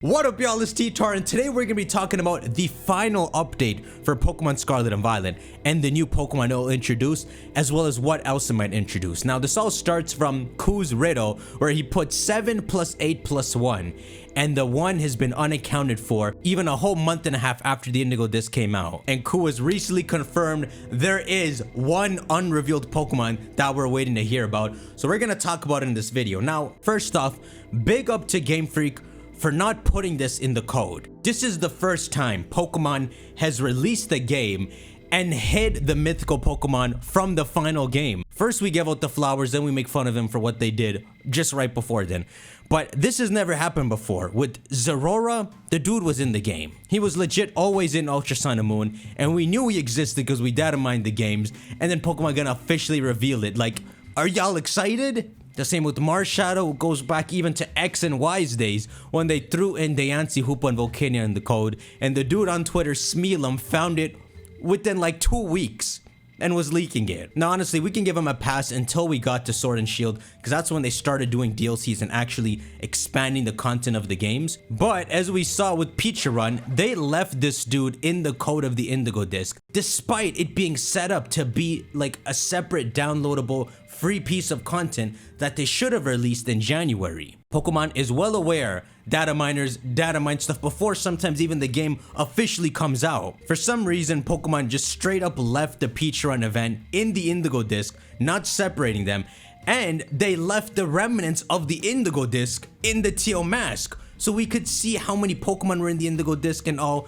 What up y'all, it's T-Tar, and today we're going to be talking about the final update for Pokemon Scarlet and Violet and the new Pokemon it will introduce, as well as what else it might introduce. Now this all starts from Ku's riddle, where he put 7 plus 8 plus 1, and the 1 has been unaccounted for even a whole month and a half after the Indigo disc came out. And Ku has recently confirmed there is one unrevealed Pokemon that we're waiting to hear about, so we're going to talk about it in this video. Now first off, big up to Game Freak for not putting this in the code. This is the first time Pokemon has released the game and hid the mythical Pokemon from the final game. First we give out the flowers, then we make fun of them for what they did just right before then. But this has never happened before. With Zeraora, the dude was in the game. He was legit always in Ultra Sun and Moon, and we knew he existed because we data mined the games, and then Pokemon gonna officially reveal it. Like, are y'all excited? The same with Marshadow, goes back even to X and Y's days when they threw in Diancie, Hoopa, and Volcania in the code, and the dude on Twitter, Smeelum, found it within like 2 weeks and was leaking it. Now honestly, we can give him a pass until we got to Sword and Shield, because that's when they started doing DLCs and actually expanding the content of the games. But as we saw with Picharon, they left this dude in the code of the Indigo disc, despite it being set up to be like a separate downloadable free piece of content that they should have released in January. Pokemon is well aware data miners data mine stuff before sometimes even the game officially comes out. For some reason, Pokemon just straight up left the Picharon event in the Indigo disc, not separating them, and they left the remnants of the Indigo disc in the Teal mask, so we could see how many Pokemon were in the Indigo disc and all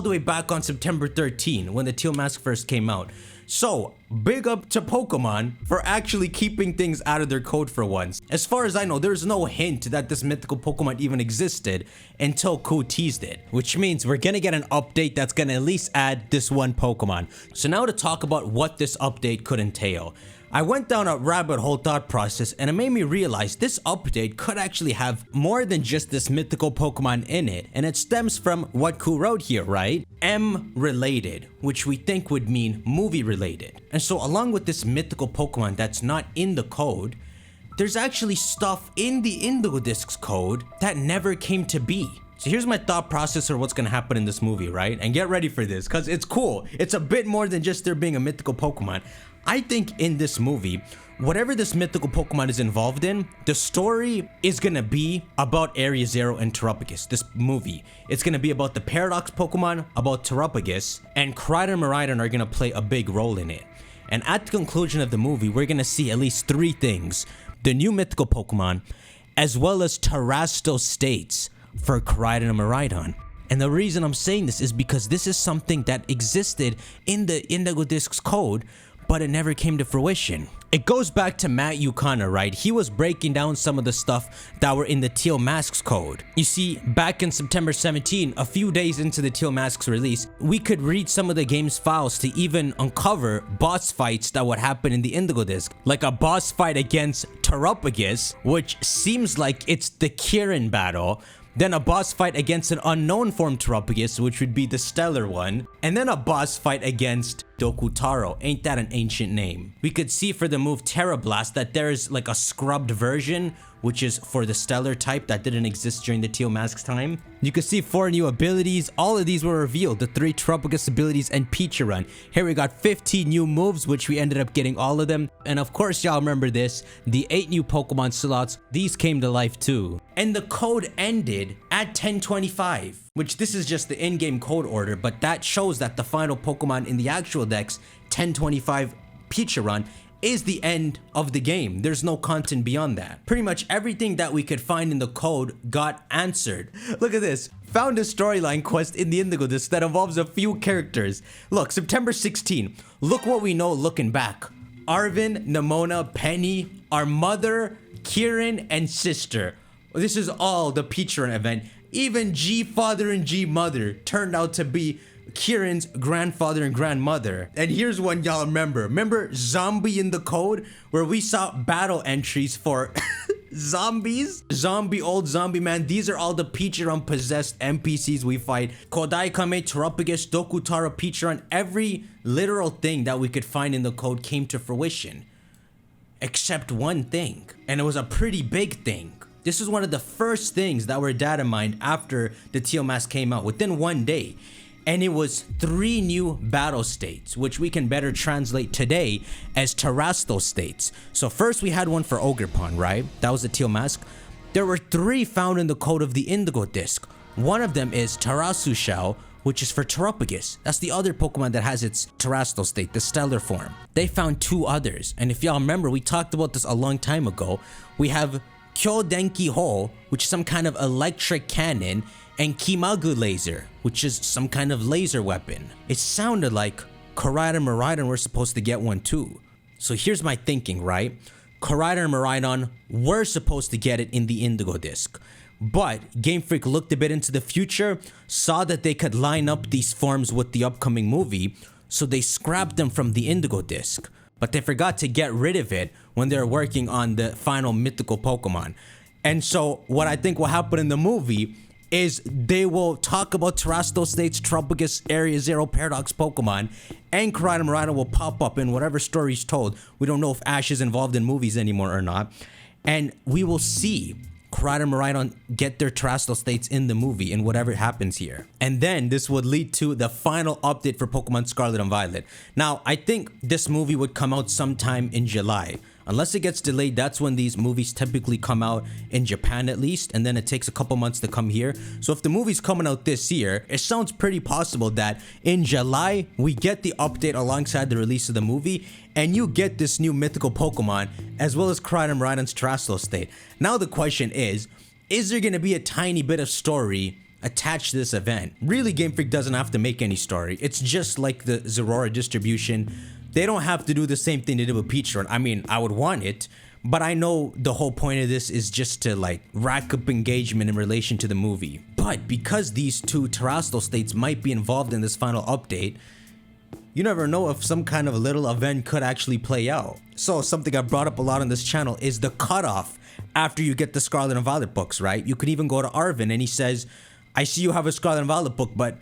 the way back on September 13 when the Teal mask first came out. So, big up to Pokemon for actually keeping things out of their code for once. As far as I know, there's no hint that this mythical Pokemon even existed until Ku teased it, which means we're gonna get an update that's gonna at least add this one Pokemon. So now to talk about what this update could entail. I went down a rabbit hole thought process, and it made me realize this update could actually have more than just this mythical Pokemon in it, and it stems from what Ku wrote here, right? M related, which we think would mean movie related. And so along with this mythical Pokemon that's not in the code, there's actually stuff in the Indigo disc's code that never came to be. So here's my thought process for what's gonna happen in this movie, right? And get ready for this, because it's cool. It's a bit more than just there being a mythical Pokemon. I think in this movie, whatever this mythical Pokemon is involved in, the story is gonna be about Area Zero and Terastal, this movie. It's gonna be about the Paradox Pokemon, about Terastal, and Kryder and Miraidon are gonna play a big role in it. And at the conclusion of the movie, we're gonna see at least 3 things. The new mythical Pokemon, as well as Terastal states for Kryder and Miraidon. And the reason I'm saying this is because this is something that existed in the Indigo disc's code, but it never came to fruition. It goes back to Matt Yukana, right? He was breaking down some of the stuff that were in the Teal Masks code. You see, back in September 17, a few days into the Teal Masks release, we could read some of the game's files to even uncover boss fights that would happen in the Indigo disc. Like a boss fight against Terastal, which seems like it's the Kirin battle, then a boss fight against an unknown form Terastal, which would be the Stellar one, and then a boss fight against Dokutaro. Ain't that an ancient name? We could see for the move Terra Blast that there's like a scrubbed version, which is for the Stellar type that didn't exist during the Teal Mask's time. You could see 4 new abilities. All of these were revealed, the 3 Terastal abilities and Picharon. Here we got 15 new moves, which we ended up getting all of them. And of course y'all remember this, the 8 new Pokemon slots, these came to life too. And the code ended at 1025, which this is just the in-game code order, but that shows that the final Pokemon in the actual decks, 1025 Picharon, is the end of the game. There's no content beyond that. Pretty much everything that we could find in the code got answered. Look at this. Found a storyline quest in the Indigo disc that involves a few characters. Look, September 16. Look what we know looking back. Arvin, Nemona, Penny, our mother, Kirin, and sister. This is all the Picharon event. Even G father and G mother turned out to be Kirin's grandfather and grandmother. And here's one y'all remember. Remember Zombie in the code, where we saw battle entries for zombies? Old zombie man. These are all the Picharon possessed NPCs we fight. Kodai Kame, Terastal, Dokutaro, Picharon. Every literal thing that we could find in the code came to fruition. Except one thing. And it was a pretty big thing. This was one of the first things that were data mined after the Teal mask came out within 1 day. And it was 3 new battle states, which we can better translate today as Terastal states. So first we had one for Ogerpon, right? That was the Teal mask. There were 3 found in the code of the Indigo disc. One of them is Terastal, which is for Terrapagus. That's the other Pokemon that has its Terastal state, the stellar form. They found 2 others. And if y'all remember, we talked about this a long time ago. We have Kyodenki Ho, which is some kind of electric cannon, and Kimagu Laser, which is some kind of laser weapon. It sounded like Koraidon and Miraidon were supposed to get one too. So here's my thinking, right? Koraidon and Miraidon were supposed to get it in the Indigo disc. But Game Freak looked a bit into the future, saw that they could line up these forms with the upcoming movie, so they scrapped them from the Indigo disc. But they forgot to get rid of it when they were working on the final mythical Pokemon. And so what I think will happen in the movie is they will talk about Terastal States, Tropigus, Area Zero, Paradox Pokemon, and Koraidon and Miraidon will pop up in whatever story's told. We don't know if Ash is involved in movies anymore or not. And we will see Koraidon and Miraidon get their Terastal states in the movie and whatever happens here. And then this would lead to the final update for Pokemon Scarlet and Violet. Now, I think this movie would come out sometime in July. Unless it gets delayed, that's when these movies typically come out in Japan at least, and then it takes a couple months to come here. So if the movie's coming out this year, it sounds pretty possible that in July, we get the update alongside the release of the movie, and you get this new mythical Pokemon, as well as Koraidon and Miraidon's Terastal state. Now the question is there gonna be a tiny bit of story attached to this event? Really, Game Freak doesn't have to make any story. It's just like the Zeraora distribution. They don't have to do the same thing they did with Peach Run. I mean, I would want it, but I know the whole point of this is just to like rack up engagement in relation to the movie. But because these 2 Terastal states might be involved in this final update, you never know if some kind of little event could actually play out. So something I brought up a lot on this channel is the cutoff after you get the Scarlet and Violet books, right? You could even go to Arvin and he says, I see you have a Scarlet and Violet book, but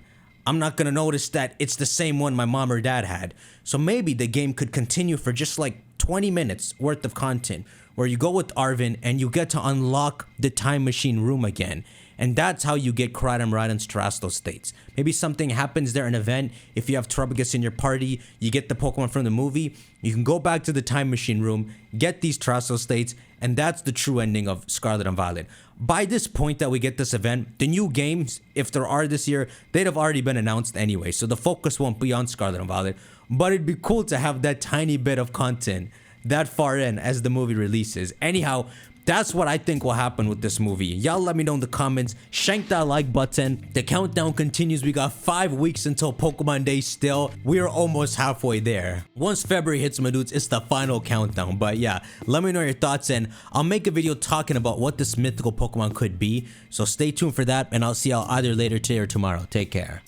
I'm not gonna notice that it's the same one my mom or dad had. So maybe the game could continue for just like 20 minutes worth of content where you go with Arvin and you get to unlock the time machine room again. And that's how you get Koraidon and Miraidon's Terastal states. Maybe something happens there, an event. If you have Tropigus in your party, you get the Pokemon from the movie, you can go back to the time machine room, get these Terastal states, and that's the true ending of Scarlet and Violet. By this point that we get this event, the new games, if there are this year, they'd have already been announced anyway, so the focus won't be on Scarlet and Violet. But it'd be cool to have that tiny bit of content that far in as the movie releases. Anyhow, that's what I think will happen with this movie. Y'all let me know in the comments. Shank that like button. The countdown continues. We got 5 weeks until Pokemon Day still. We are almost halfway there. Once February hits, my dudes, it's the final countdown. But yeah, let me know your thoughts and I'll make a video talking about what this mythical Pokemon could be. So stay tuned for that and I'll see y'all either later today or tomorrow. Take care.